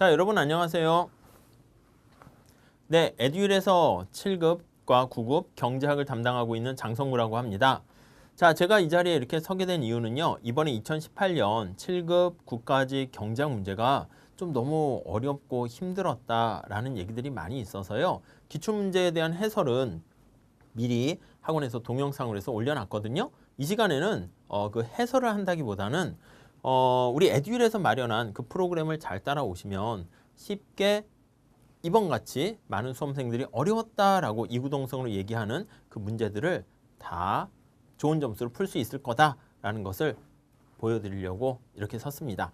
자, 여러분 안녕하세요. 네, 에듀윌에서 7급과 9급 경제학을 담당하고 있는 장성구라고 합니다. 자, 제가 이 자리에 이렇게 서게 된 이유는요. 이번에 2018년 7급 국가직 경제학 문제가 좀 너무 어렵고 힘들었다라는 얘기들이 많이 있어서요. 기출문제에 대한 해설은 미리 학원에서 동영상으로 해서 올려놨거든요. 이 시간에는 그 해설을 한다기보다는 우리 에듀윌에서 마련한 그 프로그램을 잘 따라오시면 쉽게 이번 같이 많은 수험생들이 어려웠다라고 이구동성으로 얘기하는 그 문제들을 다 좋은 점수로 풀 수 있을 거다라는 것을 보여드리려고 이렇게 섰습니다.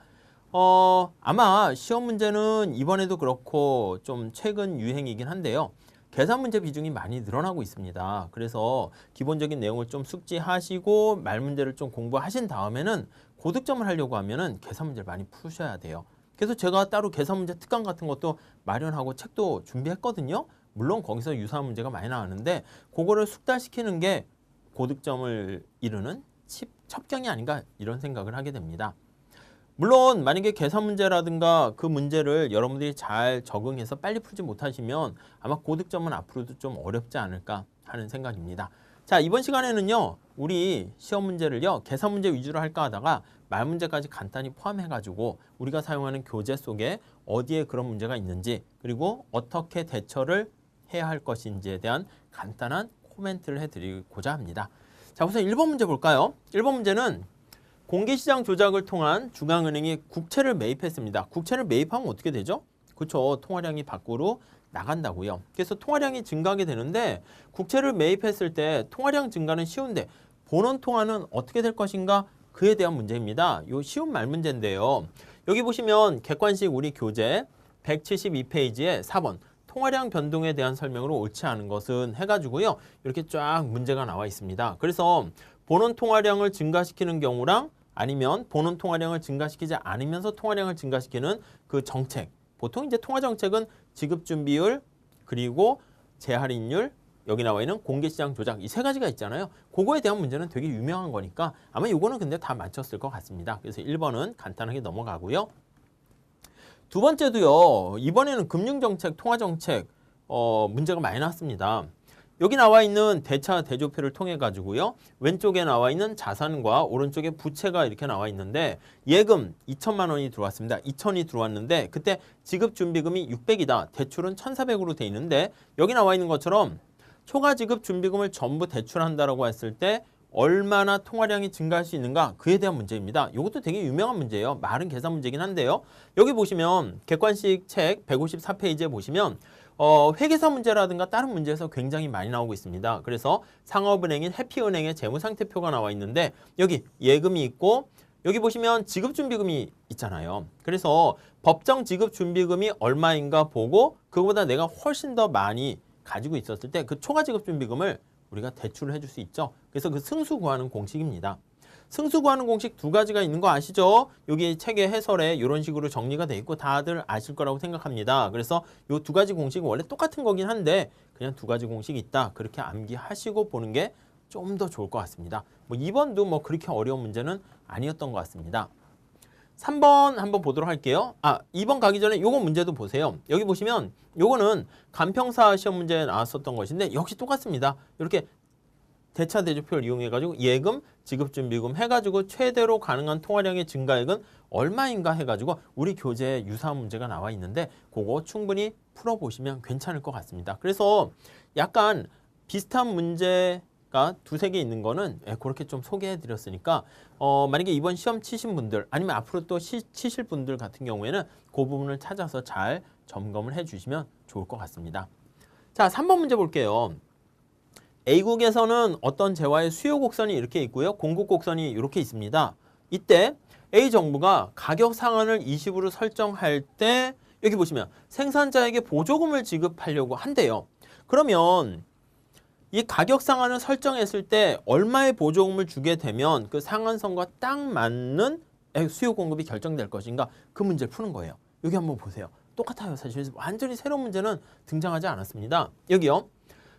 아마 시험 문제는 이번에도 그렇고 좀 최근 유행이긴 한데요. 계산 문제 비중이 많이 늘어나고 있습니다. 그래서 기본적인 내용을 좀 숙지하시고 말 문제를 좀 공부하신 다음에는 고득점을 하려고 하면은 계산 문제를 많이 푸셔야 돼요. 그래서 제가 따로 계산 문제 특강 같은 것도 마련하고 책도 준비했거든요. 물론 거기서 유사한 문제가 많이 나왔는데 그거를 숙달시키는 게 고득점을 이루는 첩경이 아닌가 이런 생각을 하게 됩니다. 물론 만약에 계산 문제라든가 그 문제를 여러분들이 잘 적응해서 빨리 풀지 못하시면 아마 고득점은 앞으로도 좀 어렵지 않을까 하는 생각입니다. 자, 이번 시간에는요. 우리 시험 문제를요. 계산 문제 위주로 할까 하다가 말 문제까지 간단히 포함해가지고 우리가 사용하는 교재 속에 어디에 그런 문제가 있는지 그리고 어떻게 대처를 해야 할 것인지에 대한 간단한 코멘트를 해드리고자 합니다. 자, 우선 1번 문제 볼까요? 1번 문제는 공개시장 조작을 통한 중앙은행이 국채를 매입했습니다. 국채를 매입하면 어떻게 되죠? 그렇죠. 통화량이 밖으로 나간다고요. 그래서 통화량이 증가하게 되는데 국채를 매입했을 때 통화량 증가는 쉬운데 본원 통화는 어떻게 될 것인가? 그에 대한 문제입니다. 요 쉬운 말 문제인데요. 여기 보시면 객관식 우리 교재 172페이지에 4번 통화량 변동에 대한 설명으로 옳지 않은 것은 해가지고요. 이렇게 쫙 문제가 나와 있습니다. 그래서 본원 통화량을 증가시키는 경우랑 아니면 본원 통화량을 증가시키지 않으면서 통화량을 증가시키는 그 정책. 보통 이제 통화 정책은 지급 준비율 그리고 재할인율 여기 나와 있는 공개시장 조작 이 세 가지가 있잖아요. 그거에 대한 문제는 되게 유명한 거니까 아마 이거는 근데 다 맞췄을 것 같습니다. 그래서 1번은 간단하게 넘어가고요. 두 번째도요. 이번에는 금융정책, 통화정책 문제가 많이 나왔습니다. 여기 나와 있는 대차 대조표를 통해 가지고요. 왼쪽에 나와 있는 자산과 오른쪽에 부채가 이렇게 나와 있는데 예금 2천만 원이 들어왔습니다. 2천이 들어왔는데 그때 지급준비금이 600이다. 대출은 1,400으로 돼 있는데 여기 나와 있는 것처럼 초과 지급 준비금을 전부 대출한다라고 했을 때 얼마나 통화량이 증가할 수 있는가 그에 대한 문제입니다. 이것도 되게 유명한 문제예요. 말은 계산 문제긴 한데요. 여기 보시면 객관식 책 154페이지에 보시면 회계사 문제라든가 다른 문제에서 굉장히 많이 나오고 있습니다. 그래서 상업은행인 해피은행의 재무상태표가 나와 있는데 여기 예금이 있고 여기 보시면 지급준비금이 있잖아요. 그래서 법정 지급준비금이 얼마인가 보고 그거보다 내가 훨씬 더 많이 가지고 있었을 때 그 초과 지급준비금을 우리가 대출을 해줄 수 있죠. 그래서 그 승수 구하는 공식입니다. 승수 구하는 공식 두 가지가 있는 거 아시죠? 여기 책의 해설에 이런 식으로 정리가 돼 있고 다들 아실 거라고 생각합니다. 그래서 이 두 가지 공식은 원래 똑같은 거긴 한데 그냥 두 가지 공식이 있다. 그렇게 암기하시고 보는 게 좀 더 좋을 것 같습니다. 뭐 2번도 뭐 그렇게 어려운 문제는 아니었던 것 같습니다. 3번 한번 보도록 할게요. 2번 가기 전에 요거 문제도 보세요. 여기 보시면 요거는 간평사 시험 문제에 나왔었던 것인데 역시 똑같습니다. 이렇게 대차 대조표를 이용해가지고 예금, 지급준비금 해가지고 최대로 가능한 통화량의 증가액은 얼마인가 해가지고 우리 교재에 유사한 문제가 나와 있는데 그거 충분히 풀어보시면 괜찮을 것 같습니다. 그래서 약간 비슷한 문제가 두세 개 있는 거는 그렇게 좀 소개해드렸으니까 만약에 이번 시험 치신 분들 아니면 앞으로 또 치실 분들 같은 경우에는 그 부분을 찾아서 잘 점검을 해주시면 좋을 것 같습니다. 자, 3번 문제 볼게요. A국에서는 어떤 재화의 수요 곡선이 이렇게 있고요. 공급 곡선이 이렇게 있습니다. 이때 A 정부가 가격 상한을 20으로 설정할 때 여기 보시면 생산자에게 보조금을 지급하려고 한대요. 그러면 이 가격 상한을 설정했을 때 얼마의 보조금을 주게 되면 그 상한선과 딱 맞는 수요 공급이 결정될 것인가 그 문제를 푸는 거예요. 여기 한번 보세요. 똑같아요. 사실 완전히 새로운 문제는 등장하지 않았습니다. 여기요.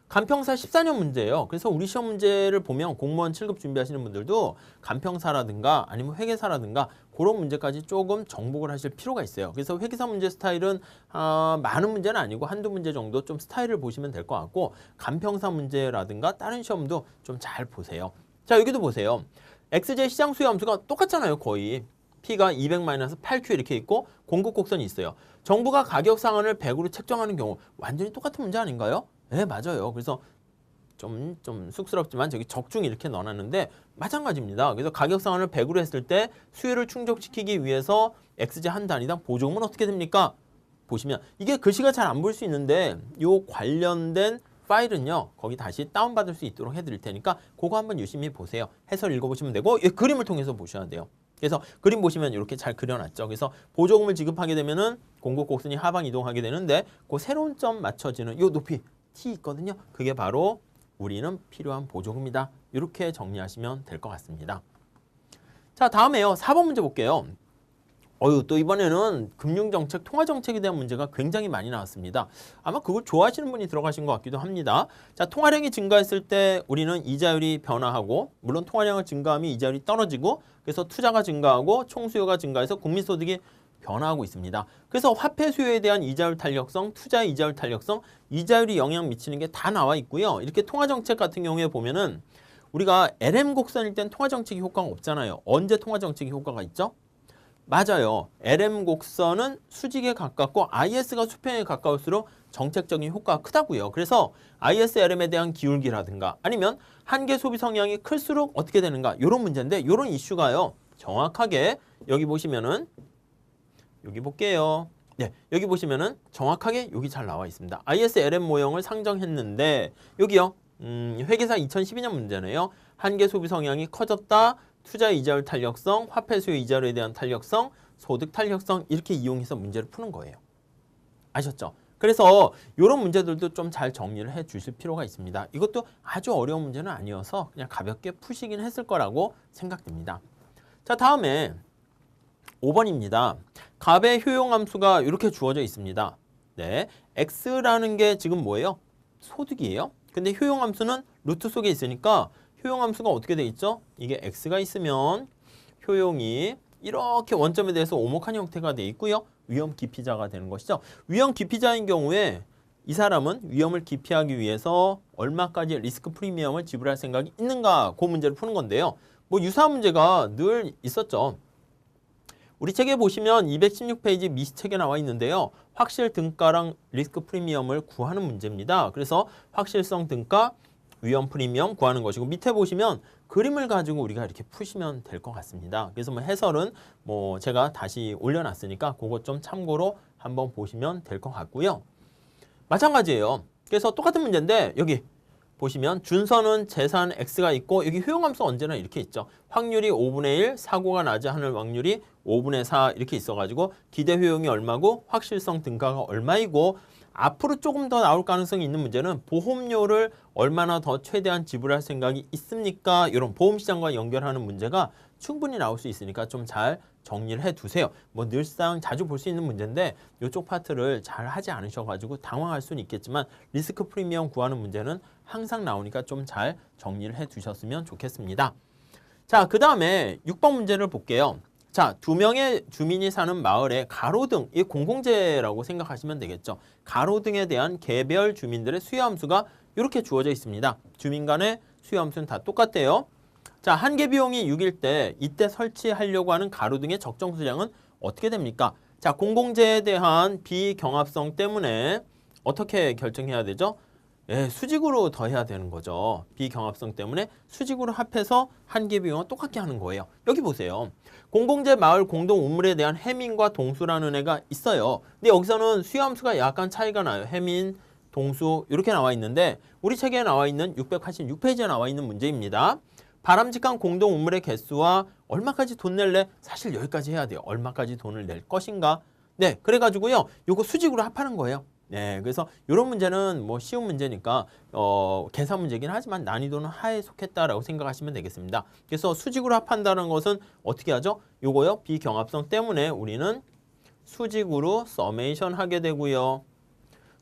간평사 14년 문제예요. 그래서 우리 시험 문제를 보면 공무원 7급 준비하시는 분들도 간평사라든가 아니면 회계사라든가 그런 문제까지 조금 정복을 하실 필요가 있어요. 그래서 회계사 문제 스타일은 많은 문제는 아니고 한두 문제 정도 좀 스타일을 보시면 될 것 같고 간평사 문제라든가 다른 시험도 좀 잘 보세요. 자, 여기도 보세요. XJ 시장 수요 함수가 똑같잖아요. 거의. P가 200-8Q 이렇게 있고 공급 곡선이 있어요. 정부가 가격 상한을 100으로 책정하는 경우 완전히 똑같은 문제 아닌가요? 네, 맞아요. 그래서 좀 쑥스럽지만 저기 적중 이렇게 넣어놨는데 마찬가지입니다. 그래서 가격 상한을 100으로 했을 때 수요를 충족시키기 위해서 XJ 한 단위당 보조금은 어떻게 됩니까? 보시면 이게 글씨가 잘 안 보일 수 있는데 요 관련된 파일은요. 거기 다시 다운받을 수 있도록 해드릴 테니까 그거 한번 유심히 보세요. 해설 읽어보시면 되고 이 그림을 통해서 보셔야 돼요. 그래서 그림 보시면 이렇게 잘 그려놨죠. 그래서 보조금을 지급하게 되면은 공급 곡선이 하방 이동하게 되는데 그 새로운 점 맞춰지는 요 높이 T 있거든요. 그게 바로 우리는 필요한 보조금이다. 이렇게 정리하시면 될 것 같습니다. 자, 다음에요. 4번 문제 볼게요. 또 이번에는 금융정책, 통화정책에 대한 문제가 굉장히 많이 나왔습니다. 아마 그걸 좋아하시는 분이 들어가신 것 같기도 합니다. 자, 통화량이 증가했을 때 우리는 이자율이 변화하고 물론 통화량을 증가하면 이자율이 떨어지고 그래서 투자가 증가하고 총수요가 증가해서 국민소득이 변화하고 있습니다. 그래서 화폐 수요에 대한 이자율 탄력성, 투자의 이자율 탄력성, 이자율이 영향 미치는 게 다 나와 있고요. 이렇게 통화정책 같은 경우에 보면은 우리가 LM 곡선일 땐 통화정책이 효과가 없잖아요. 언제 통화정책이 효과가 있죠? 맞아요. LM 곡선은 수직에 가깝고 IS가 수평에 가까울수록 정책적인 효과가 크다고요. 그래서 IS LM에 대한 기울기라든가 아니면 한계 소비 성향이 클수록 어떻게 되는가 이런 문제인데 이런 이슈가요. 정확하게 여기 보시면은 여기 볼게요. 네, 여기 보시면은 정확하게 여기 잘 나와 있습니다. IS LM 모형을 상정했는데 여기요. 회계사 2012년 문제네요. 한계 소비 성향이 커졌다. 투자 이자율 탄력성, 화폐 수요 이자율에 대한 탄력성, 소득 탄력성 이렇게 이용해서 문제를 푸는 거예요. 아셨죠? 그래서 이런 문제들도 좀 잘 정리를 해 주실 필요가 있습니다. 이것도 아주 어려운 문제는 아니어서 그냥 가볍게 푸시긴 했을 거라고 생각됩니다. 자, 다음에 5번입니다. 값의 효용함수가 이렇게 주어져 있습니다. 네, x라는 게 지금 뭐예요? 소득이에요. 근데 효용함수는 루트 속에 있으니까 효용함수가 어떻게 돼 있죠? 이게 x가 있으면 효용이 이렇게 원점에 대해서 오목한 형태가 돼 있고요. 위험 기피자가 되는 것이죠. 위험 기피자인 경우에 이 사람은 위험을 기피하기 위해서 얼마까지 리스크 프리미엄을 지불할 생각이 있는가? 그 문제를 푸는 건데요. 뭐 유사한 문제가 늘 있었죠. 우리 책에 보시면 216페이지 미시책에 나와 있는데요. 확실 등가랑 리스크 프리미엄을 구하는 문제입니다. 그래서 확실성 등가, 위험 프리미엄 구하는 것이고 밑에 보시면 그림을 가지고 우리가 이렇게 푸시면 될 것 같습니다. 그래서 뭐 해설은 뭐 제가 다시 올려놨으니까 그것 좀 참고로 한번 보시면 될 것 같고요. 마찬가지예요. 그래서 똑같은 문제인데 여기 보시면 준선은 재산 X가 있고 여기 효용함수 언제나 이렇게 있죠. 확률이 5분의 1, 사고가 나지 않을 확률이 5분의 4 이렇게 있어가지고 기대 효용이 얼마고 확실성 등가가 얼마이고 앞으로 조금 더 나올 가능성이 있는 문제는 보험료를 얼마나 더 최대한 지불할 생각이 있습니까? 이런 보험시장과 연결하는 문제가 충분히 나올 수 있으니까 좀 잘 정리를 해두세요. 뭐 늘상 자주 볼 수 있는 문제인데 이쪽 파트를 잘 하지 않으셔가지고 당황할 수는 있겠지만 리스크 프리미엄 구하는 문제는 항상 나오니까 좀 잘 정리를 해두셨으면 좋겠습니다. 자, 그 다음에 6번 문제를 볼게요. 자, 2명의 주민이 사는 마을에 가로등, 이 공공재라고 생각하시면 되겠죠. 가로등에 대한 개별 주민들의 수요함수가 이렇게 주어져 있습니다. 주민 간의 수요함수는 다 똑같대요. 자, 한개 비용이 6일 때 이때 설치하려고 하는 가로등의 적정 수량은 어떻게 됩니까? 자, 공공재에 대한 비경합성 때문에 어떻게 결정해야 되죠? 예, 수직으로 더해야 되는 거죠. 비경합성 때문에 수직으로 합해서 한개 비용은 똑같게 하는 거예요. 여기 보세요. 공공재 마을 공동 우물에 대한 해민과 동수라는 애가 있어요. 근데 여기서는 수요함수가 약간 차이가 나요. 해민, 동수 이렇게 나와 있는데 우리 책에 나와 있는 686페이지에 나와 있는 문제입니다. 바람직한 공동 우물의 개수와 얼마까지 돈 낼래? 사실 여기까지 해야 돼요. 얼마까지 돈을 낼 것인가? 네, 그래가지고요. 요거 수직으로 합하는 거예요. 네, 그래서 이런 문제는 뭐 쉬운 문제니까 계산 문제긴 하지만 난이도는 하에 속했다라고 생각하시면 되겠습니다. 그래서 수직으로 합한다는 것은 어떻게 하죠? 요거요, 비경합성 때문에 우리는 수직으로 서메이션 하게 되고요.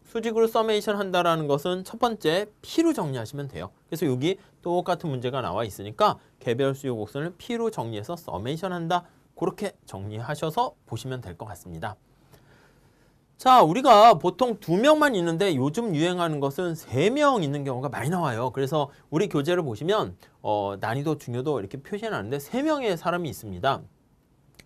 수직으로 서메이션 한다라는 것은 첫 번째 P로 정리하시면 돼요. 그래서 여기 똑같은 문제가 나와 있으니까 개별 수요 곡선을 P로 정리해서 서메이션 한다. 그렇게 정리하셔서 보시면 될 것 같습니다. 자, 우리가 보통 2명만 있는데 요즘 유행하는 것은 3명 있는 경우가 많이 나와요. 그래서 우리 교재를 보시면 난이도, 중요도 이렇게 표시해놨는데 3명의 사람이 있습니다.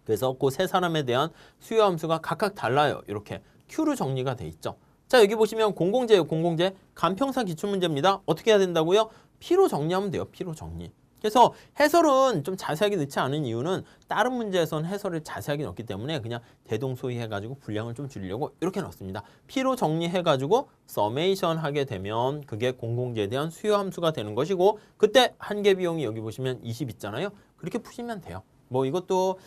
그래서 그 세 사람에 대한 수요 함수가 각각 달라요. 이렇게 Q로 정리가 돼 있죠. 자, 여기 보시면 공공재예요. 공공재. 간평사 기출문제입니다. 어떻게 해야 된다고요? P로 정리하면 돼요. P로 정리. 그래서 해설은 좀 자세하게 넣지 않은 이유는 다른 문제에서는 해설을 자세하게 넣기 때문에 그냥 대동소이 해가지고 분량을 좀 줄이려고 이렇게 넣습니다. P로 정리해가지고 서메이션 하게 되면 그게 공공재에 대한 수요 함수가 되는 것이고 그때 한계 비용이 여기 보시면 20 있잖아요. 그렇게 푸시면 돼요. 뭐 이것도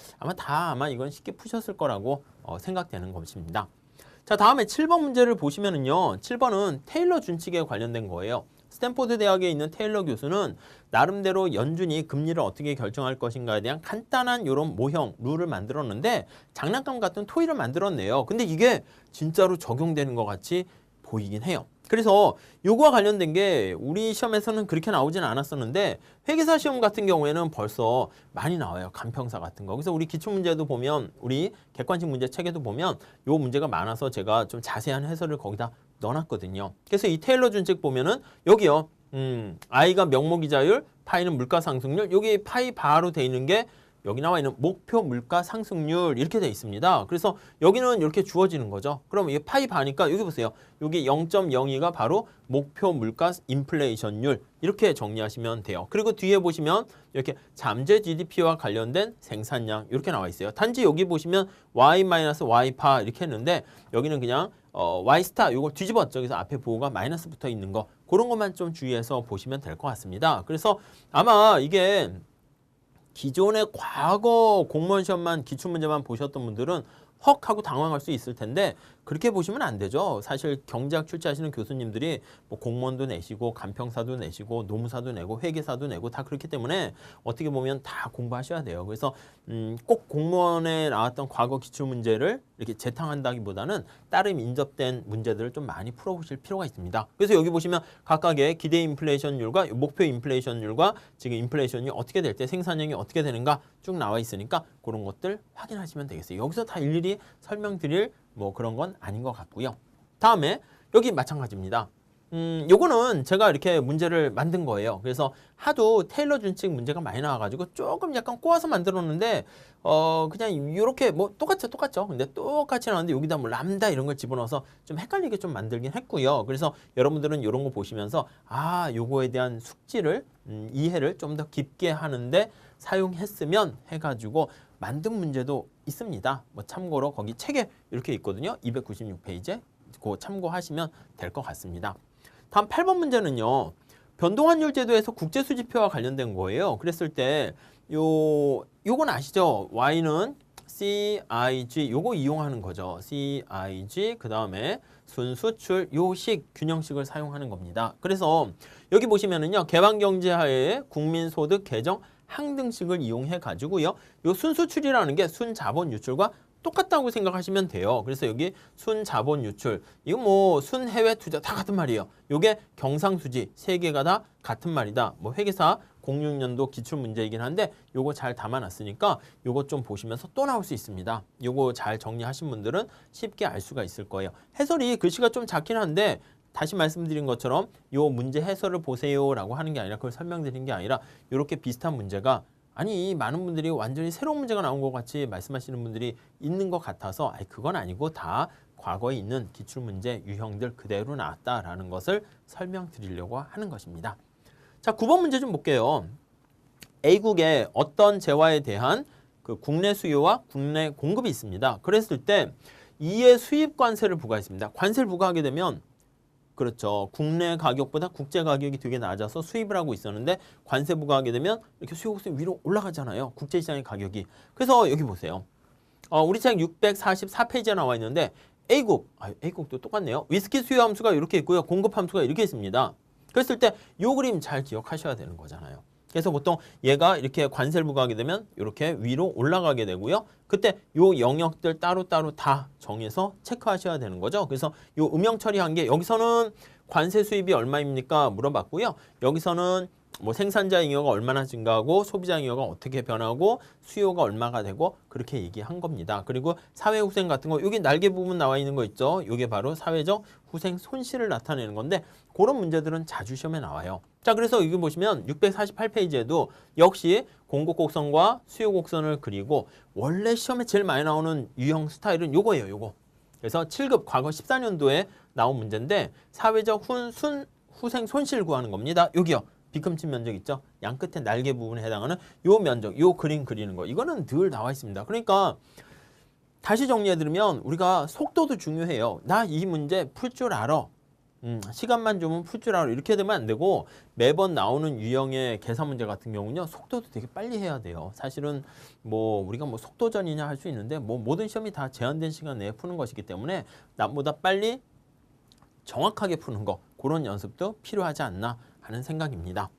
아마 이건 쉽게 푸셨을 거라고 생각되는 것입니다. 자, 다음에 7번 문제를 보시면은요. 7번은 테일러 준칙에 관련된 거예요. 스탠포드 대학에 있는 테일러 교수는 나름대로 연준이 금리를 어떻게 결정할 것인가에 대한 간단한 이런 모형, 룰을 만들었는데 장난감 같은 토이를 만들었네요. 근데 이게 진짜로 적용되는 것 같이 보이긴 해요. 그래서 요거와 관련된 게 우리 시험에서는 그렇게 나오진 않았었는데 회계사 시험 같은 경우에는 벌써 많이 나와요. 간평사 같은 거. 그래서 우리 기출문제도 보면 우리 객관식 문제 책에도 보면 요 문제가 많아서 제가 좀 자세한 해설을 거기다 넣어놨거든요. 그래서 이 테일러 준칙 보면은 여기요. I가 명목이자율, 파이는 물가상승률. 여기 파이 바로 돼 있는 게 여기 나와 있는 목표 물가 상승률 이렇게 돼 있습니다. 그래서 여기는 이렇게 주어지는 거죠. 그럼 이게 파이 바니까 여기 보세요. 여기 0.02가 바로 목표 물가 인플레이션율 이렇게 정리하시면 돼요. 그리고 뒤에 보시면 이렇게 잠재 GDP와 관련된 생산량 이렇게 나와 있어요. 단지 여기 보시면 Y-Y파 이렇게 했는데 여기는 그냥 Y스타 이걸 뒤집었죠. 그래서 앞에 보호가 마이너스 붙어 있는 거 그런 것만 좀 주의해서 보시면 될 것 같습니다. 그래서 아마 이게 기존의 과거 공무원 시험만 기출문제만 보셨던 분들은 헉 하고 당황할 수 있을 텐데 그렇게 보시면 안 되죠. 사실 경제학 출제하시는 교수님들이 뭐 공무원도 내시고 간평사도 내시고 노무사도 내고 회계사도 내고 다 그렇기 때문에 어떻게 보면 다 공부하셔야 돼요. 그래서 꼭 공무원에 나왔던 과거 기출문제를 이렇게 재탕한다기보다는 따름 인접된 문제들을 좀 많이 풀어보실 필요가 있습니다. 그래서 여기 보시면 각각의 기대 인플레이션율과 목표 인플레이션율과 지금 인플레이션이 어떻게 될 때 생산량이 어떻게 되는가 쭉 나와 있으니까 그런 것들 확인하시면 되겠어요. 여기서 다 일일이 설명드릴 뭐 그런 건 아닌 것 같고요. 다음에 여기 마찬가지입니다. 요거는 제가 이렇게 문제를 만든 거예요. 그래서 하도 테일러 준칙 문제가 많이 나와가지고 조금 약간 꼬아서 만들었는데 그냥 이렇게 뭐 똑같죠. 근데 똑같이 나왔는데 여기다 뭐 람다 이런 걸 집어넣어서 좀 헷갈리게 좀 만들긴 했고요. 그래서 여러분들은 이런 거 보시면서 요거에 대한 숙지를 이해를 좀 더 깊게 하는데 사용했으면 해가지고 만든 문제도 있습니다. 뭐 참고로 거기 책에 이렇게 있거든요. 296페이지에 그거 참고하시면 될 것 같습니다. 다음 8번 문제는요. 변동환율 제도에서 국제수지표와 관련된 거예요. 그랬을 때 요건 아시죠? Y는 CIG 요거 이용하는 거죠. CIG 그다음에 순수출 요식 균형식을 사용하는 겁니다. 그래서 여기 보시면은요. 개방경제하에 국민소득 개정 항등식을 이용해 가지고요. 요 순수출이라는 게 순자본 유출과 똑같다고 생각하시면 돼요. 그래서 여기 순자본 유출, 이거 뭐 순해외 투자 다 같은 말이에요. 요게 경상수지 세 개가 다 같은 말이다. 뭐 회계사 06년도 기출문제이긴 한데 요거 잘 담아놨으니까 요거 좀 보시면서 또 나올 수 있습니다. 요거 잘 정리하신 분들은 쉽게 알 수가 있을 거예요. 해설이 글씨가 좀 작긴 한데 다시 말씀드린 것처럼 요 문제 해설을 보세요라고 하는 게 아니라 그걸 설명드린 게 아니라 이렇게 비슷한 문제가 아니 많은 분들이 완전히 새로운 문제가 나온 것 같이 말씀하시는 분들이 있는 것 같아서 그건 아니고 다 과거에 있는 기출문제 유형들 그대로 나왔다라는 것을 설명드리려고 하는 것입니다. 자, 9번 문제 좀 볼게요. A국의 어떤 재화에 대한 그 국내 수요와 국내 공급이 있습니다. 그랬을 때 이에 수입 관세를 부과했습니다. 관세를 부과하게 되면 그렇죠. 국내 가격보다 국제 가격이 되게 낮아서 수입을 하고 있었는데 관세 부과하게 되면 이렇게 수요 곡선이 위로 올라가잖아요. 국제시장의 가격이. 그래서 여기 보세요. 우리 책 644페이지에 나와 있는데 A국, A국도 똑같네요. 위스키 수요 함수가 이렇게 있고요. 공급 함수가 이렇게 있습니다. 그랬을 때 이 그림 잘 기억하셔야 되는 거잖아요. 그래서 보통 얘가 이렇게 관세를 부과하게 되면 이렇게 위로 올라가게 되고요. 그때 요 영역들 따로따로 다 정해서 체크하셔야 되는 거죠. 그래서 요 음영 처리한 게 여기서는 관세 수입이 얼마입니까? 물어봤고요. 여기서는 뭐 생산자 잉여가 얼마나 증가하고 소비자 잉여가 어떻게 변하고 수요가 얼마가 되고 그렇게 얘기한 겁니다. 그리고 사회후생 같은 거 여기 날개 부분 나와 있는 거 있죠. 이게 바로 사회적 후생 손실을 나타내는 건데 그런 문제들은 자주 시험에 나와요. 자, 그래서 여기 보시면 648페이지에도 역시 공급 곡선과 수요 곡선을 그리고 원래 시험에 제일 많이 나오는 유형 스타일은 요거예요. 요거. 그래서 7급 과거 14년도에 나온 문제인데 사회적 후생 손실 구하는 겁니다. 여기요. 비큼친 면적 있죠? 양 끝에 날개 부분에 해당하는 요 면적, 요 그림 그리는 거. 이거는 늘 나와 있습니다. 그러니까 다시 정리해드리면 우리가 속도도 중요해요. 나 이 문제 풀 줄 알아. 시간만 주면 풀 줄 알아. 이렇게 되면 안 되고 매번 나오는 유형의 계산 문제 같은 경우는요. 속도도 되게 빨리 해야 돼요. 사실은 뭐 우리가 뭐 속도전이냐 할 수 있는데 뭐 모든 시험이 다 제한된 시간 내에 푸는 것이기 때문에 남보다 빨리 정확하게 푸는 거 그런 연습도 필요하지 않나 하는 생각입니다.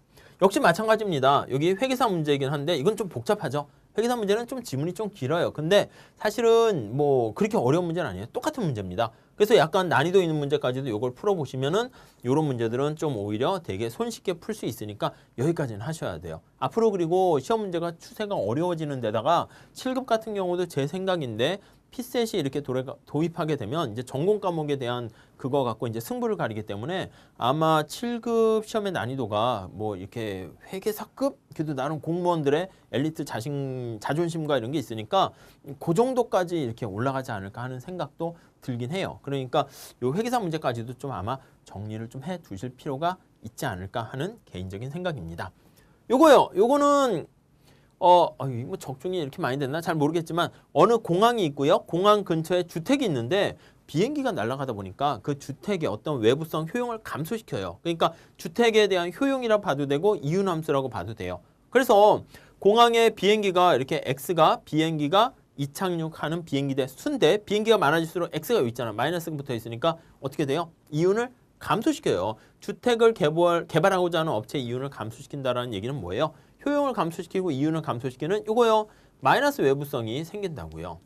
역시 마찬가지입니다. 여기 회계사 문제이긴 한데 이건 좀 복잡하죠. 회계사 문제는 좀 지문이 좀 길어요. 근데 사실은 뭐 그렇게 어려운 문제는 아니에요. 똑같은 문제입니다. 그래서 약간 난이도 있는 문제까지도 이걸 풀어보시면은 이런 문제들은 좀 오히려 되게 손쉽게 풀 수 있으니까 여기까지는 하셔야 돼요. 앞으로 그리고 시험 문제가 추세가 어려워지는 데다가 7급 같은 경우도 제 생각인데 피셋이 이렇게 도입하게 되면 이제 전공 과목에 대한 그거 갖고 이제 승부를 가리기 때문에 아마 7급 시험의 난이도가 뭐 이렇게 회계사급 그래도 나름 공무원들의 엘리트 자존심과 이런 게 있으니까 그 정도까지 이렇게 올라가지 않을까 하는 생각도 들긴 해요. 그러니까 요 회계사 문제까지도 좀 아마 정리를 좀 해 두실 필요가 있지 않을까 하는 개인적인 생각입니다. 요거요. 요거는 뭐 적중이 이렇게 많이 됐나 잘 모르겠지만 어느 공항이 있고요. 공항 근처에 주택이 있는데 비행기가 날아가다 보니까 그 주택의 어떤 외부성 효용을 감소시켜요. 그러니까 주택에 대한 효용이라 봐도 되고 이윤함수라고 봐도 돼요. 그래서 공항에 비행기가 이렇게 X가 비행기가 이착륙하는 비행기대 수인데 비행기가 많아질수록 X가 여기 있잖아. 마이너스가 붙어 있으니까 어떻게 돼요? 이윤을 감소시켜요. 주택을 개발하고자 하는 업체의 이윤을 감소시킨다는 얘기는 뭐예요? 효용을 감소시키고 이윤을 감소시키는 이거요. 마이너스 외부성이 생긴다고요.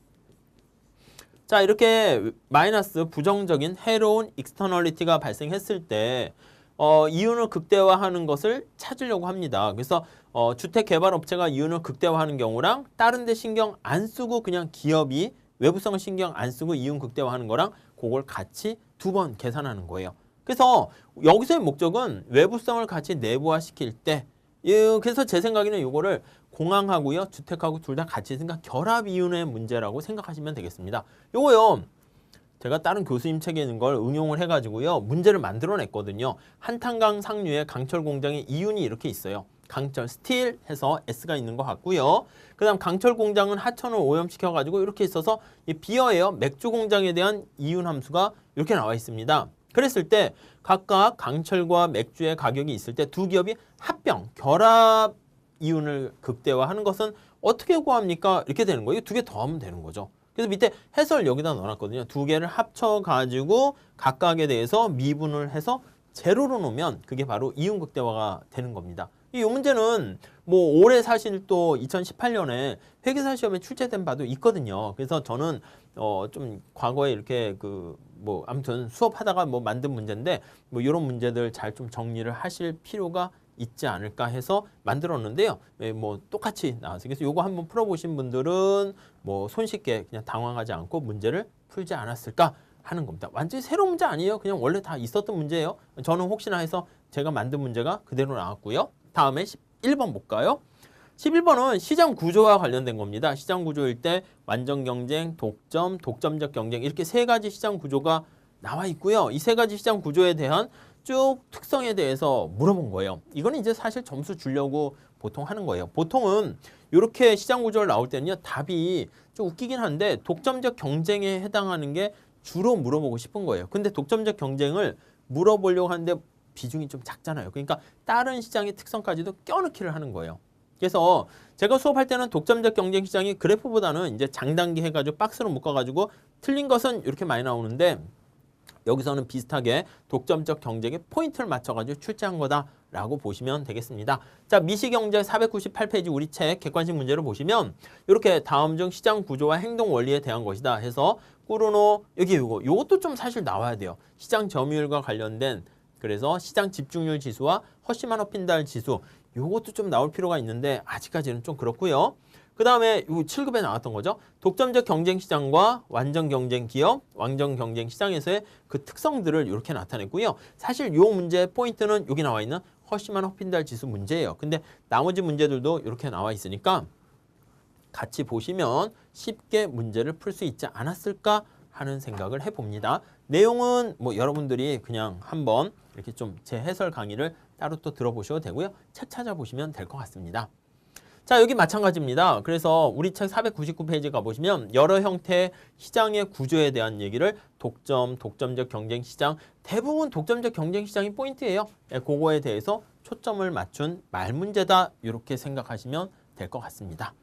자, 이렇게 마이너스 부정적인 해로운 익스터널리티가 발생했을 때 이윤을 극대화하는 것을 찾으려고 합니다. 그래서 주택 개발 업체가 이윤을 극대화하는 경우랑 다른 데 신경 안 쓰고 그냥 기업이 외부성을 신경 안 쓰고 이윤 극대화하는 거랑 그걸 같이 두 번 계산하는 거예요. 그래서 여기서의 목적은 외부성을 같이 내부화시킬 때 그래서 제 생각에는 이거를 공항하고요 주택하고 둘 다 같이 생각 결합 이윤의 문제라고 생각하시면 되겠습니다. 요거요 제가 다른 교수님 책에 있는 걸 응용을 해가지고요 문제를 만들어냈거든요. 한탄강 상류에 강철 공장에 이윤이 이렇게 있어요. 강철 스틸 해서 S가 있는 것 같고요. 그 다음 강철 공장은 하천을 오염시켜가지고 이렇게 있어서 비어예요. 맥주 공장에 대한 이윤 함수가 이렇게 나와 있습니다. 그랬을 때 각각 강철과 맥주의 가격이 있을 때 두 기업이 합병, 결합 이윤을 극대화하는 것은 어떻게 구합니까? 이렇게 되는 거예요. 두 개 더하면 되는 거죠. 그래서 밑에 해설 여기다 넣어놨거든요. 두 개를 합쳐가지고 각각에 대해서 미분을 해서 제로로 놓으면 그게 바로 이윤 극대화가 되는 겁니다. 이 문제는 뭐 올해 사실 또 2018년에 회계사 시험에 출제된 바도 있거든요. 그래서 저는 좀 과거에 이렇게 뭐 아무튼 수업하다가 뭐 만든 문제인데 뭐 이런 문제들 잘 좀 정리를 하실 필요가 있지 않을까 해서 만들었는데요. 뭐 똑같이 나와서 그래서 요거 한번 풀어보신 분들은 뭐 손쉽게 그냥 당황하지 않고 문제를 풀지 않았을까 하는 겁니다. 완전히 새로운 문제 아니에요. 그냥 원래 다 있었던 문제예요. 저는 혹시나 해서 제가 만든 문제가 그대로 나왔고요. 다음에 11번 볼까요? 11번은 시장 구조와 관련된 겁니다. 시장 구조일 때 완전 경쟁, 독점, 독점적 경쟁 이렇게 세 가지 시장 구조가 나와 있고요. 이 세 가지 시장 구조에 대한 쭉 특성에 대해서 물어본 거예요. 이거는 이제 사실 점수 주려고 보통 하는 거예요. 보통은 이렇게 시장 구조를 나올 때는요. 답이 좀 웃기긴 한데 독점적 경쟁에 해당하는 게 주로 물어보고 싶은 거예요. 근데 독점적 경쟁을 물어보려고 하는데 비중이 좀 작잖아요. 그러니까 다른 시장의 특성까지도 껴넣기를 하는 거예요. 그래서 제가 수업할 때는 독점적 경쟁 시장이 그래프보다는 이제 장단기 해가지고 박스로 묶어가지고 틀린 것은 이렇게 많이 나오는데 여기서는 비슷하게 독점적 경쟁에 포인트를 맞춰가지고 출제한 거다라고 보시면 되겠습니다. 자, 미시경제 498페이지 우리 책 객관식 문제를 보시면 이렇게 다음 중 시장 구조와 행동 원리에 대한 것이다 해서 꾸르노 여기 요것도 좀 사실 나와야 돼요. 시장 점유율과 관련된 그래서 시장 집중률 지수와 허쉬만 허핀달 지수 요것도 좀 나올 필요가 있는데 아직까지는 좀 그렇고요. 그 다음에 7급에 나왔던 거죠. 독점적 경쟁 시장과 완전 경쟁 기업, 완전 경쟁 시장에서의 그 특성들을 이렇게 나타냈고요. 사실 요 문제의 포인트는 여기 나와 있는 허쉬만 허핀달 지수 문제예요. 근데 나머지 문제들도 이렇게 나와 있으니까 같이 보시면 쉽게 문제를 풀 수 있지 않았을까 하는 생각을 해봅니다. 내용은 뭐 여러분들이 그냥 한번 이렇게 좀 제 해설 강의를 따로 또 들어보셔도 되고요. 책 찾아보시면 될 것 같습니다. 자, 여기 마찬가지입니다. 그래서 우리 책 499페이지 가보시면 여러 형태의 시장의 구조에 대한 얘기를 독점적 경쟁 시장, 대부분 독점적 경쟁 시장이 포인트예요. 그거에 대해서 초점을 맞춘 말 문제다 이렇게 생각하시면 될 것 같습니다.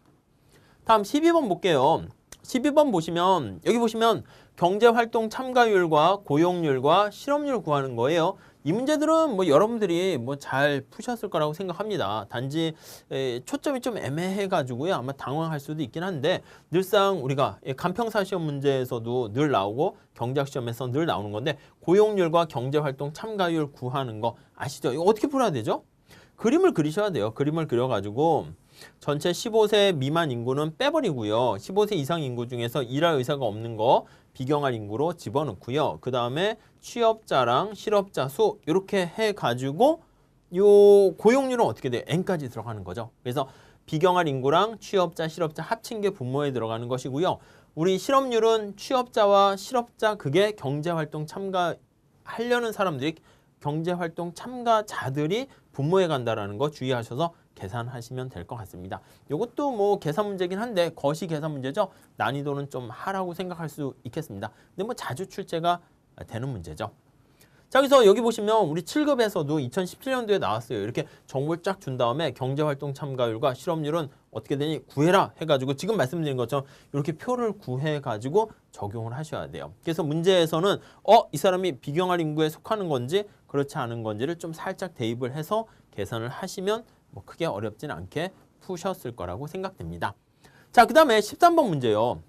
다음 12번 볼게요. 12번 보시면 여기 보시면 경제활동 참가율과 고용률과 실업률 구하는 거예요. 이 문제들은 뭐 여러분들이 뭐 잘 푸셨을 거라고 생각합니다. 단지 초점이 좀 애매해가지고요. 아마 당황할 수도 있긴 한데 늘상 우리가 간평사 시험 문제에서도 늘 나오고 경제학 시험에서 늘 나오는 건데 고용률과 경제활동 참가율 구하는 거 아시죠? 이거 어떻게 풀어야 되죠? 그림을 그리셔야 돼요. 그림을 그려가지고 전체 15세 미만 인구는 빼버리고요. 15세 이상 인구 중에서 일할 의사가 없는 거 비경할 인구로 집어넣고요. 그 다음에 취업자랑 실업자 수 이렇게 해가지고 요 고용률은 어떻게 돼요? N까지 들어가는 거죠. 그래서 비경할 인구랑 취업자, 실업자 합친 게 분모에 들어가는 것이고요. 우리 실업률은 취업자와 실업자 그게 경제활동 참가하려는 사람들이 경제활동 참가자들이 분모에 간다라는 거 주의하셔서 계산하시면 될 것 같습니다. 이것도 뭐 계산 문제긴 한데 거시 계산 문제죠. 난이도는 좀 하라고 생각할 수 있겠습니다. 근데 뭐 자주 출제가 되는 문제죠. 자, 그래서 여기 보시면 우리 7급에서도 2017년도에 나왔어요. 이렇게 정보를 쫙 준 다음에 경제활동 참가율과 실업률은 어떻게 되니 구해라 해가지고 지금 말씀드린 것처럼 이렇게 표를 구해가지고 적용을 하셔야 돼요. 그래서 문제에서는 이 사람이 비경할 인구에 속하는 건지 그렇지 않은 건지를 좀 살짝 대입을 해서 계산을 하시면 뭐 크게 어렵진 않게 푸셨을 거라고 생각됩니다. 자, 그 다음에 13번 문제요.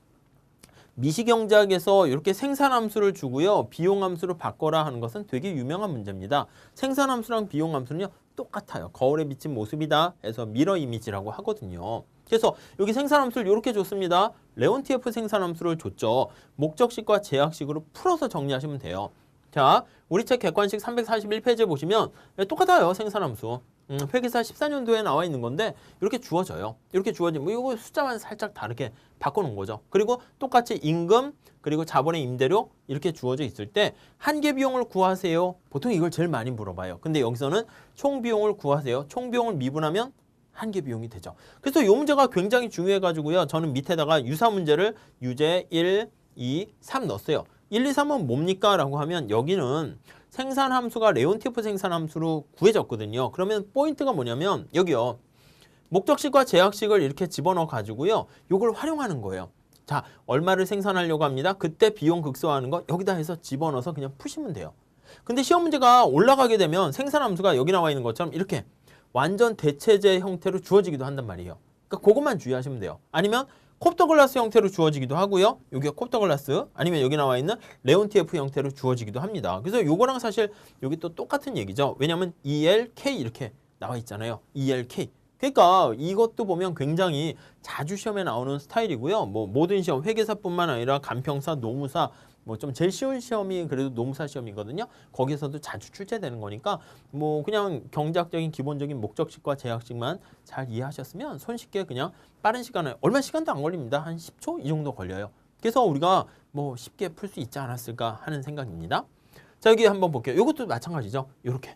미시경제학에서 이렇게 생산함수를 주고요. 비용함수로 바꿔라 하는 것은 되게 유명한 문제입니다. 생산함수랑 비용함수는요. 똑같아요. 거울에 비친 모습이다 해서 미러 이미지라고 하거든요. 그래서 여기 생산함수를 이렇게 줬습니다. 레온티에프 생산함수를 줬죠. 목적식과 제약식으로 풀어서 정리하시면 돼요. 자, 우리 책 객관식 341페이지에 보시면 똑같아요. 생산함수. 회계사 14년도에 나와 있는 건데 이렇게 주어져요. 이렇게 주어지면 뭐 이거 숫자만 살짝 다르게 바꿔놓은 거죠. 그리고 똑같이 임금 그리고 자본의 임대료 이렇게 주어져 있을 때 한계 비용을 구하세요. 보통 이걸 제일 많이 물어봐요. 근데 여기서는 총 비용을 구하세요. 총 비용을 미분하면 한계 비용이 되죠. 그래서 이 문제가 굉장히 중요해가지고요. 저는 밑에다가 유사 문제를 유제 1, 2, 3 넣었어요. 1, 2, 3은 뭡니까? 라고 하면 여기는 생산함수가 레온티에프 생산함수로 구해졌거든요. 그러면 포인트가 뭐냐면 여기요. 목적식과 제약식을 이렇게 집어넣어 가지고요. 이걸 활용하는 거예요. 자, 얼마를 생산하려고 합니다. 그때 비용 극소화하는 거 여기다 해서 집어넣어서 그냥 푸시면 돼요. 근데 시험 문제가 올라가게 되면 생산함수가 여기 나와 있는 것처럼 이렇게 완전 대체제 형태로 주어지기도 한단 말이에요. 그러니까 그것만 주의하시면 돼요. 아니면 콥터글라스 형태로 주어지기도 하고요. 여기가 콥터글라스 아니면 여기 나와 있는 레온티에프 형태로 주어지기도 합니다. 그래서 요거랑 사실 여기 또 똑같은 얘기죠. 왜냐하면 ELK 이렇게 나와 있잖아요. ELK. 그러니까 이것도 보면 굉장히 자주 시험에 나오는 스타일이고요. 뭐 모든 시험, 회계사뿐만 아니라 간평사, 노무사 뭐 좀 제일 쉬운 시험이 그래도 노무사 시험이거든요. 거기서도 자주 출제되는 거니까 뭐 그냥 경제학적인 기본적인 목적식과 제약식만 잘 이해하셨으면 손쉽게 그냥 빠른 시간에 얼마 시간도 안 걸립니다. 한 10초 이 정도 걸려요. 그래서 우리가 뭐 쉽게 풀 수 있지 않았을까 하는 생각입니다. 자, 여기 한번 볼게요. 이것도 마찬가지죠. 이렇게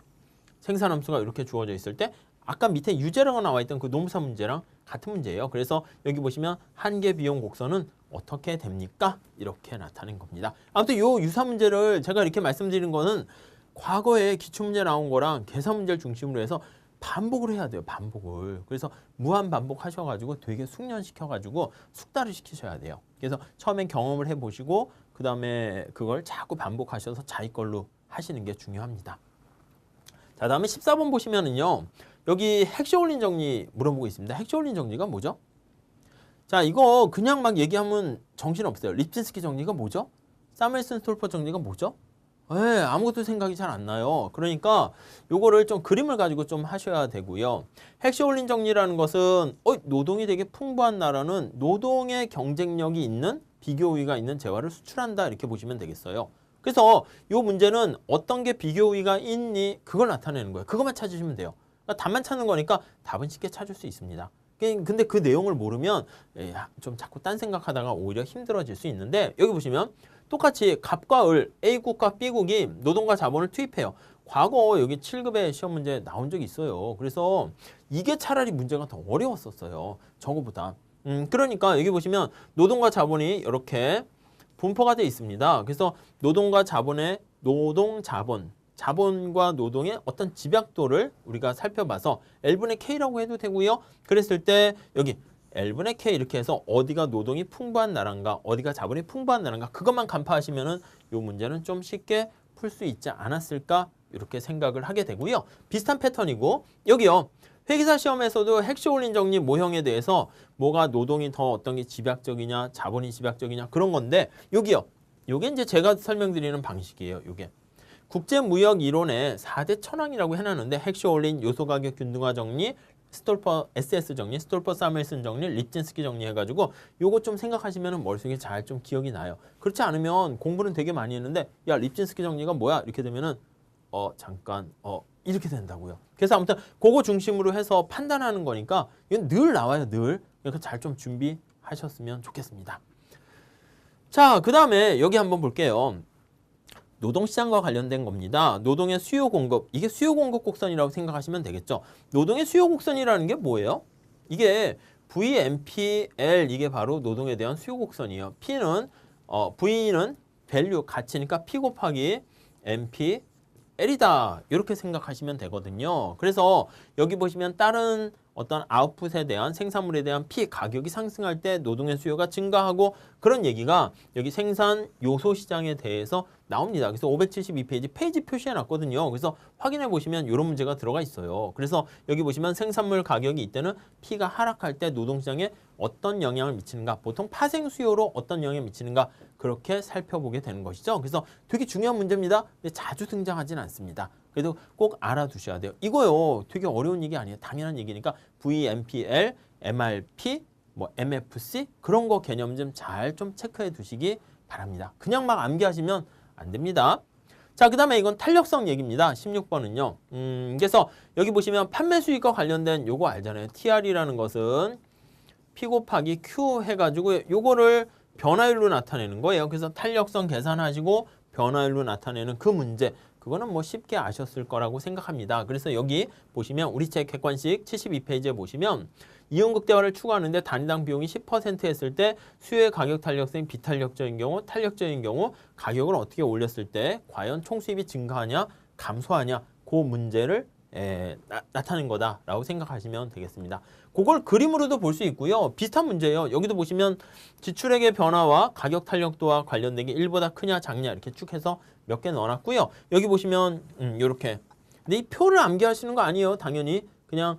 생산함수가 이렇게 주어져 있을 때 아까 밑에 유제라고 나와 있던 그 노무사 문제랑 같은 문제예요. 그래서 여기 보시면 한계 비용 곡선은 어떻게 됩니까? 이렇게 나타낸 겁니다. 아무튼 요 유사 문제를 제가 이렇게 말씀드리는 거는 과거에 기출문제 나온 거랑 계산 문제를 중심으로 해서 반복을 해야 돼요. 반복을. 그래서 무한 반복하셔가지고 되게 숙련시켜가지고 숙달을 시키셔야 돼요. 그래서 처음엔 경험을 해보시고 그 다음에 그걸 자꾸 반복하셔서 자기 걸로 하시는 게 중요합니다. 자, 다음에 14번 보시면은요. 여기 핵쇼올린 정리 물어보고 있습니다. 핵쇼올린 정리가 뭐죠? 자, 이거 그냥 막 얘기하면 정신없어요. 립진스키 정리가 뭐죠? 사무엘슨 스톨퍼 정리가 뭐죠? 아무것도 생각이 잘 안 나요. 그러니까 요거를 좀 그림을 가지고 좀 하셔야 되고요. 핵쇼올린 정리라는 것은 노동이 되게 풍부한 나라는 노동의 경쟁력이 있는 비교 우위가 있는 재화를 수출한다 이렇게 보시면 되겠어요. 그래서 요 문제는 어떤 게 비교 우위가 있니 그걸 나타내는 거예요. 그것만 찾으시면 돼요. 그러니까 답만 찾는 거니까 답은 쉽게 찾을 수 있습니다. 근데 그 내용을 모르면 좀 자꾸 딴 생각하다가 오히려 힘들어질 수 있는데 여기 보시면 똑같이 갑과 을 A국과 B국이 노동과 자본을 투입해요. 과거 여기 7급에 시험 문제 나온 적이 있어요. 그래서 이게 차라리 문제가 더 어려웠었어요. 저거보다. 그러니까 여기 보시면 노동과 자본이 이렇게 분포가 되어 있습니다. 그래서 노동과 자본의 자본과 노동의 어떤 집약도를 우리가 살펴봐서 L분의 K라고 해도 되고요. 그랬을 때 여기 L분의 K 이렇게 해서 어디가 노동이 풍부한 나라인가 어디가 자본이 풍부한 나라인가 그것만 간파하시면은 이 문제는 좀 쉽게 풀 수 있지 않았을까 이렇게 생각을 하게 되고요. 비슷한 패턴이고 여기요. 회계사 시험에서도 핵쇼올린 정리 모형에 대해서 뭐가 노동이 더 어떤 게 집약적이냐 자본이 집약적이냐 그런 건데 여기요. 요게 이제 제가 설명드리는 방식이에요. 요게. 국제무역 이론의 4대 천왕이라고 해놨는데 핵쇼올린 요소가격 균등화 정리 스톨퍼 SS 정리, 스톨퍼 사무엘슨 정리, 립진스키 정리 해가지고 요거 좀 생각하시면 머릿속에 잘 좀 기억이 나요. 그렇지 않으면 공부는 되게 많이 했는데 야 립진스키 정리가 뭐야? 이렇게 되면은 잠깐 이렇게 된다고요. 그래서 아무튼 그거 중심으로 해서 판단하는 거니까 이건 늘 나와요. 늘. 그러니까 잘 좀 준비하셨으면 좋겠습니다. 자, 그 다음에 여기 한번 볼게요. 노동시장과 관련된 겁니다. 노동의 수요 공급. 이게 수요 공급 곡선이라고 생각하시면 되겠죠. 노동의 수요 곡선이라는 게 뭐예요? 이게 VMPL 이게 바로 노동에 대한 수요 곡선이에요. P는 V는 밸류 가치니까 P 곱하기 MPL이다. 이렇게 생각하시면 되거든요. 그래서 여기 보시면 다른 어떤 아웃풋에 대한 생산물에 대한 P 가격이 상승할 때 노동의 수요가 증가하고 그런 얘기가 여기 생산 요소 시장에 대해서 나옵니다. 그래서 572페이지 페이지 표시해 놨거든요. 그래서 확인해 보시면 이런 문제가 들어가 있어요. 그래서 여기 보시면 생산물 가격이 이때는 P가 하락할 때 노동시장에 어떤 영향을 미치는가 보통 파생 수요로 어떤 영향을 미치는가 그렇게 살펴보게 되는 것이죠. 그래서 되게 중요한 문제입니다. 근데 자주 등장하지는 않습니다. 그래도 꼭 알아두셔야 돼요. 이거요. 되게 어려운 얘기 아니에요. 당연한 얘기니까 VMPL, MRP, MFC 그런 거 개념 좀 잘 좀 체크해 두시기 바랍니다. 그냥 막 암기하시면 안 됩니다. 자, 그 다음에 이건 탄력성 얘기입니다. 16번은요. 그래서 여기 보시면 판매 수익과 관련된 요거 알잖아요. TR이라는 것은 P 곱하기 Q 해가지고 요거를 변화율로 나타내는 거예요. 그래서 탄력성 계산하시고 변화율로 나타내는 그 문제. 그거는 쉽게 아셨을 거라고 생각합니다. 그래서 여기 보시면 우리 책 객관식 72페이지에 보시면 이온극대화를 추구하는데 단위당 비용이 10% 했을 때 수요의 가격 탄력성이 비탄력적인 경우, 탄력적인 경우 가격을 어떻게 올렸을 때 과연 총수입이 증가하냐, 감소하냐 그 문제를 나타낸 거다라고 생각하시면 되겠습니다. 그걸 그림으로도 볼 수 있고요. 비슷한 문제예요. 여기도 보시면 지출액의 변화와 가격 탄력도와 관련된 게 1보다 크냐 작냐 이렇게 쭉 해서 몇 개 넣어놨고요. 여기 보시면 이렇게. 근데 이 표를 암기하시는 거 아니에요. 당연히 그냥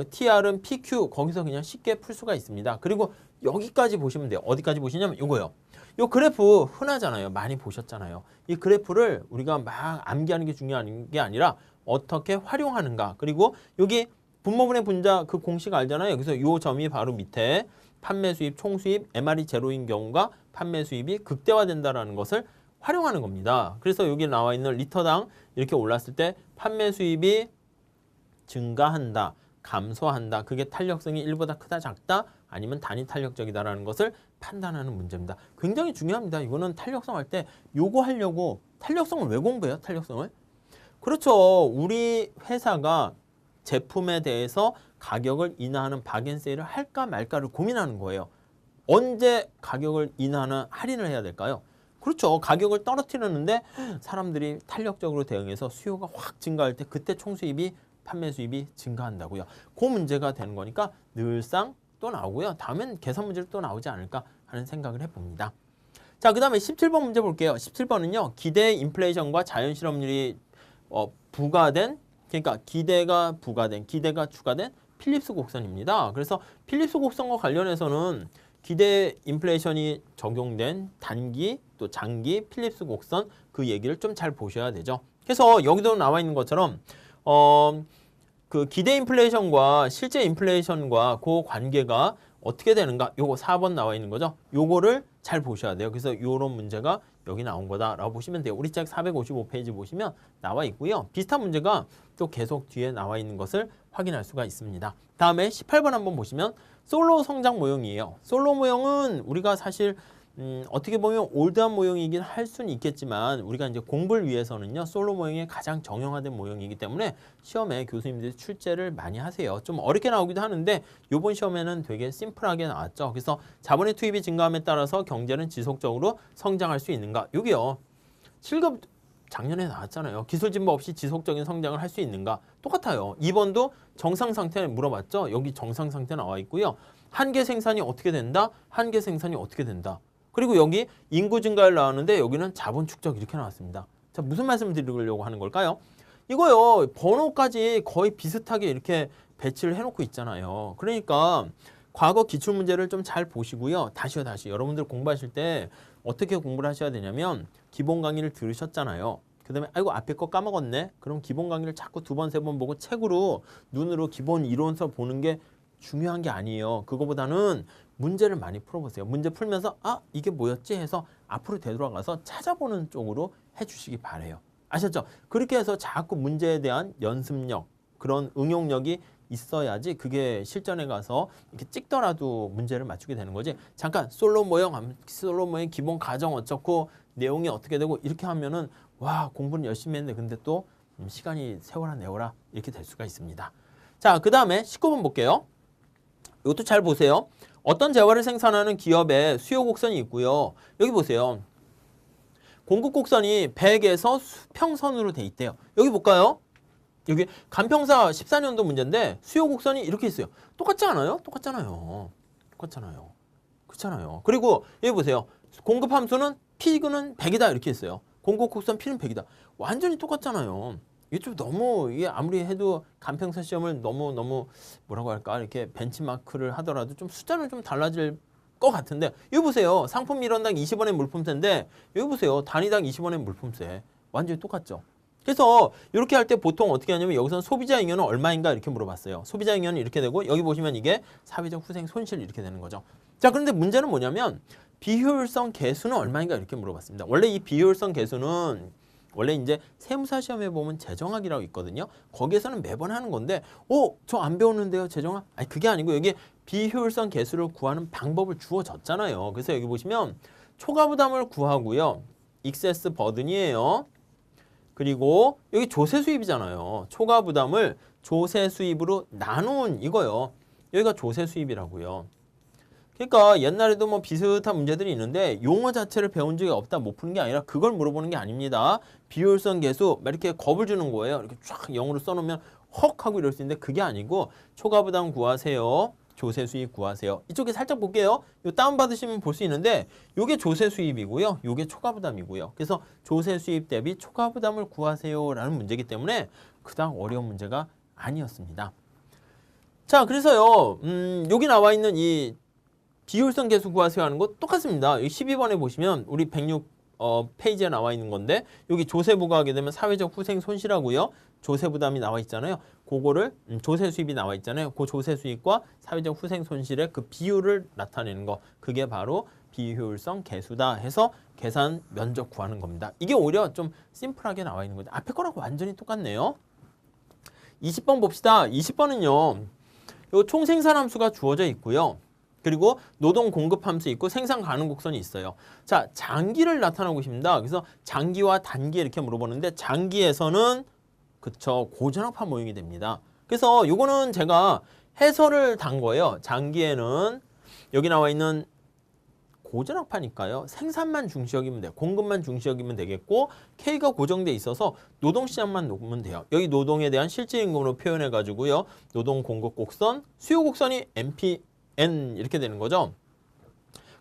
TR은 PQ 거기서 그냥 쉽게 풀 수가 있습니다. 그리고 여기까지 보시면 돼요. 어디까지 보시냐면 이거요. 요 그래프 흔하잖아요. 많이 보셨잖아요. 이 그래프를 우리가 막 암기하는 게 중요한 게 아니라 어떻게 활용하는가. 그리고 여기 분모분의 분자 그 공식 알잖아요. 그래서 요 점이 바로 밑에 판매 수입, 총 수입, MR이 제로인 경우가 판매 수입이 극대화된다라는 것을 활용하는 겁니다. 그래서 여기 나와 있는 리터당 이렇게 올랐을 때 판매 수입이 증가한다, 감소한다. 그게 탄력성이 1보다 크다, 작다, 아니면 단위 탄력적이다라는 것을 판단하는 문제입니다. 굉장히 중요합니다. 이거는 탄력성 할 때 요거 하려고 탄력성을 왜 공부해요? 탄력성을? 그렇죠. 우리 회사가 제품에 대해서 가격을 인하하는 박앤세일을 할까 말까를 고민하는 거예요. 언제 가격을 인하하는 할인을 해야 될까요? 그렇죠. 가격을 떨어뜨렸는데 사람들이 탄력적으로 대응해서 수요가 확 증가할 때 그때 총수입이 판매 수입이 증가한다고요. 그 문제가 되는 거니까 늘상 또 나오고요. 다음엔 계산 문제로 또 나오지 않을까 하는 생각을 해봅니다. 자, 그 다음에 17번 문제 볼게요. 17번은요. 기대 인플레이션과 자연 실업률이 부과된, 그러니까 기대가 부과된, 기대가 추가된 필립스 곡선입니다. 그래서 필립스 곡선과 관련해서는 기대 인플레이션이 적용된 단기 또 장기 필립스 곡선 그 얘기를 좀 잘 보셔야 되죠. 그래서 여기도 나와 있는 것처럼 그 기대 인플레이션과 실제 인플레이션과 그 관계가 어떻게 되는가? 요거 4번 나와 있는 거죠. 요거를 잘 보셔야 돼요. 그래서 요런 문제가 여기 나온 거다라고 보시면 돼요. 우리 책 455페이지 보시면 나와 있고요. 비슷한 문제가 또 계속 뒤에 나와 있는 것을 확인할 수가 있습니다. 다음에 18번 한번 보시면 솔로 성장 모형이에요. 솔로 모형은 우리가 사실 어떻게 보면 올드한 모형이긴 할 수는 있겠지만 우리가 이제 공부를 위해서는요 솔로 모형이 가장 정형화된 모형이기 때문에 시험에 교수님들이 출제를 많이 하세요. 좀 어렵게 나오기도 하는데 이번 시험에는 되게 심플하게 나왔죠. 그래서 자본의 투입이 증가함에 따라서 경제는 지속적으로 성장할 수 있는가? 여기요 7급 작년에 나왔잖아요. 기술 진보 없이 지속적인 성장을 할 수 있는가? 똑같아요. 2번도 정상 상태 물어봤죠. 여기 정상 상태 나와 있고요. 한계 생산이 어떻게 된다? 한계 생산이 어떻게 된다? 그리고 여기 인구 증가율 나왔는데 여기는 자본 축적 이렇게 나왔습니다. 자, 무슨 말씀을 드리려고 하는 걸까요? 이거요. 번호까지 거의 비슷하게 이렇게 배치를 해놓고 있잖아요. 그러니까 과거 기출문제를 좀 잘 보시고요. 다시 여러분들 공부하실 때 어떻게 공부를 하셔야 되냐면 기본 강의를 들으셨잖아요. 그 다음에 아이고 앞에 거 까먹었네. 그럼 기본 강의를 자꾸 2번, 3번 보고 책으로 눈으로 기본 이론서 보는 게 중요한 게 아니에요. 그거보다는 문제를 많이 풀어보세요. 문제 풀면서 아 이게 뭐였지 해서 앞으로 되돌아가서 찾아보는 쪽으로 해주시기 바래요. 아셨죠? 그렇게 해서 자꾸 문제에 대한 연습력, 그런 응용력이 있어야지 그게 실전에 가서 이렇게 찍더라도 문제를 맞추게 되는 거지. 잠깐 솔로 모형 기본 가정 어쩌고 내용이 어떻게 되고 이렇게 하면은 와 공부는 열심히 했는데 근데 또 시간이 세워라 내워라 이렇게 될 수가 있습니다. 자, 그 다음에 19번 볼게요. 이것도 잘 보세요. 어떤 재화를 생산하는 기업의 수요 곡선이 있고요. 여기 보세요. 공급 곡선이 100에서 수평선으로 돼 있대요. 여기 볼까요? 여기 간평사 14년도 문제인데 수요 곡선이 이렇게 있어요. 똑같지 않아요? 똑같잖아요. 그렇잖아요. 그리고 여기 보세요. 공급 함수는 P는 100이다 이렇게 있어요. 공급 곡선 P는 100이다. 완전히 똑같잖아요. 이게 좀 너무 이게 아무리 해도 간평사 시험을 너무 뭐라고 할까 이렇게 벤치마크를 하더라도 좀 숫자는 좀 달라질 것 같은데 여기 보세요. 상품 1원당 20원의 물품세인데 여기 보세요. 단위당 20원의 물품세 완전히 똑같죠. 그래서 이렇게 할 때 보통 어떻게 하냐면 여기서는 소비자 잉여는 얼마인가 이렇게 물어봤어요. 소비자 잉여는 이렇게 되고 여기 보시면 이게 사회적 후생 손실 이렇게 되는 거죠. 자, 그런데 문제는 뭐냐면 비효율성 계수는 얼마인가 이렇게 물어봤습니다. 원래 이 비효율성 계수는 원래 이제 세무사 시험에 보면 재정학이라고 있거든요. 거기에서는 매번 하는 건데 저 안 배웠는데요 재정학? 아니 그게 아니고 여기 비효율성 계수를 구하는 방법을 주어졌잖아요. 그래서 여기 보시면 초과부담을 구하고요. 익세스 버든이에요. 그리고 여기 조세 수입이잖아요. 초과부담을 조세 수입으로 나눈 이거요. 여기가 조세 수입이라고요. 그러니까 옛날에도 뭐 비슷한 문제들이 있는데 용어 자체를 배운 적이 없다 못 푸는 게 아니라 그걸 물어보는 게 아닙니다. 비효율성 계수 이렇게 겁을 주는 거예요. 이렇게 쫙 영어로 써놓으면 헉 하고 이럴 수 있는데 그게 아니고 초과부담 구하세요. 조세 수입 구하세요. 이쪽에 살짝 볼게요. 요 다운받으시면 볼 수 있는데 요게 조세 수입이고요. 요게 초과부담이고요. 그래서 조세 수입 대비 초과부담을 구하세요 라는 문제이기 때문에 그닥 어려운 문제가 아니었습니다. 자, 그래서요. 여기 나와 있는 이 비효율성 계수 구하세요 하는 거 똑같습니다. 12번에 보시면 우리 106 페이지에 나와 있는 건데 여기 조세 부과하게 되면 사회적 후생 손실하고요. 조세 부담이 나와 있잖아요. 그거를 조세 수입이 나와 있잖아요. 그 조세 수입과 사회적 후생 손실의 그 비율을 나타내는 거. 그게 바로 비효율성 계수다 해서 계산 면적 구하는 겁니다. 이게 오히려 좀 심플하게 나와 있는 거죠. 앞에 거랑 완전히 똑같네요. 20번 봅시다. 20번은요. 요 총생산 함수가 주어져 있고요. 그리고 노동 공급 함수 있고 생산 가능 곡선이 있어요. 자, 장기를 나타나고 있습니다. 그래서 장기와 단기 이렇게 물어보는데 장기에서는 그쵸 고전압파 모형이 됩니다. 그래서 요거는 제가 해설을 단 거예요. 장기에는 여기 나와 있는 고전압파니까요. 생산만 중시 여기면 돼요. 공급만 중시 여기면 되겠고 K가 고정돼 있어서 노동시장만 놓으면 돼요. 여기 노동에 대한 실질임금으로 표현해 가지고요. 노동 공급 곡선, 수요 곡선이 MPN 이렇게 되는 거죠.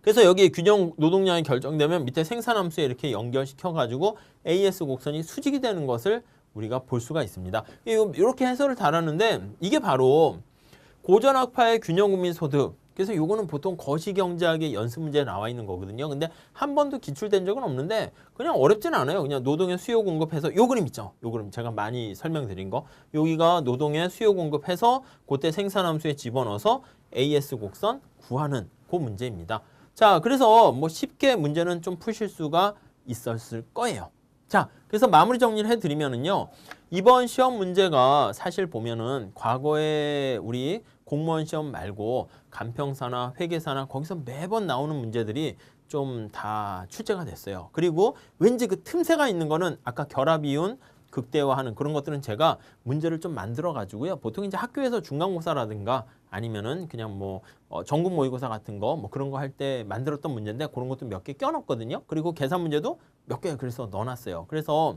그래서 여기 균형 노동량이 결정되면 밑에 생산함수에 이렇게 연결시켜가지고 AS 곡선이 수직이 되는 것을 우리가 볼 수가 있습니다. 이렇게 해설을 달았는데 이게 바로 고전학파의 균형국민소득. 그래서 요거는 보통 거시경제학의 연습 문제에 나와 있는 거거든요. 근데 한 번도 기출된 적은 없는데 그냥 어렵진 않아요. 그냥 노동의 수요 공급해서 요 그림 있죠. 요 그림 제가 많이 설명드린 거. 여기가 노동의 수요 공급해서 그때 생산함수에 집어넣어서 AS 곡선 구하는 그 문제입니다. 자, 그래서 뭐 쉽게 문제는 좀 푸실 수가 있었을 거예요. 자, 그래서 마무리 정리를 해드리면은요. 이번 시험 문제가 사실 보면은 과거에 우리 공무원 시험 말고 간평사나 회계사나 거기서 매번 나오는 문제들이 좀 다 출제가 됐어요. 그리고 왠지 그 틈새가 있는 거는 아까 결합이윤 극대화하는 그런 것들은 제가 문제를 좀 만들어 가지고요. 보통 이제 학교에서 중간고사라든가 아니면은 그냥 뭐 전국 모의고사 같은 거 뭐 그런 거 할 때 만들었던 문제인데 그런 것도 몇 개 껴놨거든요. 그리고 계산 문제도 몇 개 그래서 넣어놨어요. 그래서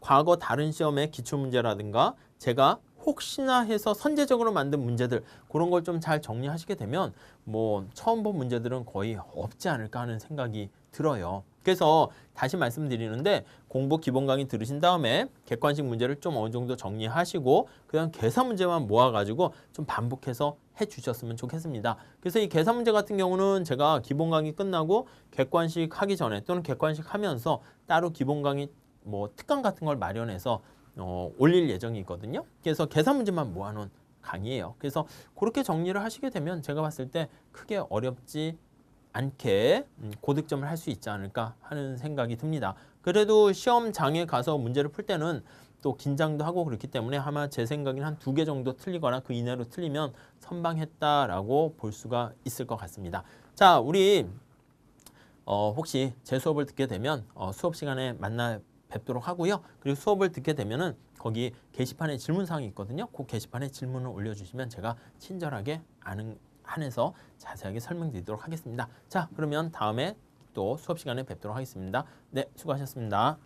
과거 다른 시험의 기출문제라든가 제가 혹시나 해서 선제적으로 만든 문제들 그런 걸 좀 잘 정리하시게 되면 뭐 처음 본 문제들은 거의 없지 않을까 하는 생각이 들어요. 그래서 다시 말씀드리는데 공부 기본 강의 들으신 다음에 객관식 문제를 좀 어느 정도 정리하시고 그다음 계산 문제만 모아가지고 좀 반복해서 해주셨으면 좋겠습니다. 그래서 이 계산 문제 같은 경우는 제가 기본 강의 끝나고 객관식 하기 전에 또는 객관식 하면서 따로 기본 강의 뭐 특강 같은 걸 마련해서 올릴 예정이 있거든요. 그래서 계산 문제만 모아놓은 강의예요. 그래서 그렇게 정리를 하시게 되면 제가 봤을 때 크게 어렵지 않게 고득점을 할 수 있지 않을까 하는 생각이 듭니다. 그래도 시험장에 가서 문제를 풀 때는 또 긴장도 하고 그렇기 때문에 아마 제 생각에는 한 2개 정도 틀리거나 그 이내로 틀리면 선방했다라고 볼 수가 있을 것 같습니다. 자, 우리 혹시 제 수업을 듣게 되면 수업 시간에 만나 뵙도록 하고요. 그리고 수업을 듣게 되면은 거기 게시판에 질문사항이 있거든요. 그 게시판에 질문을 올려주시면 제가 친절하게 한해서 자세하게 설명드리도록 하겠습니다. 자, 그러면 다음에 또 수업 시간에 뵙도록 하겠습니다. 네, 수고하셨습니다.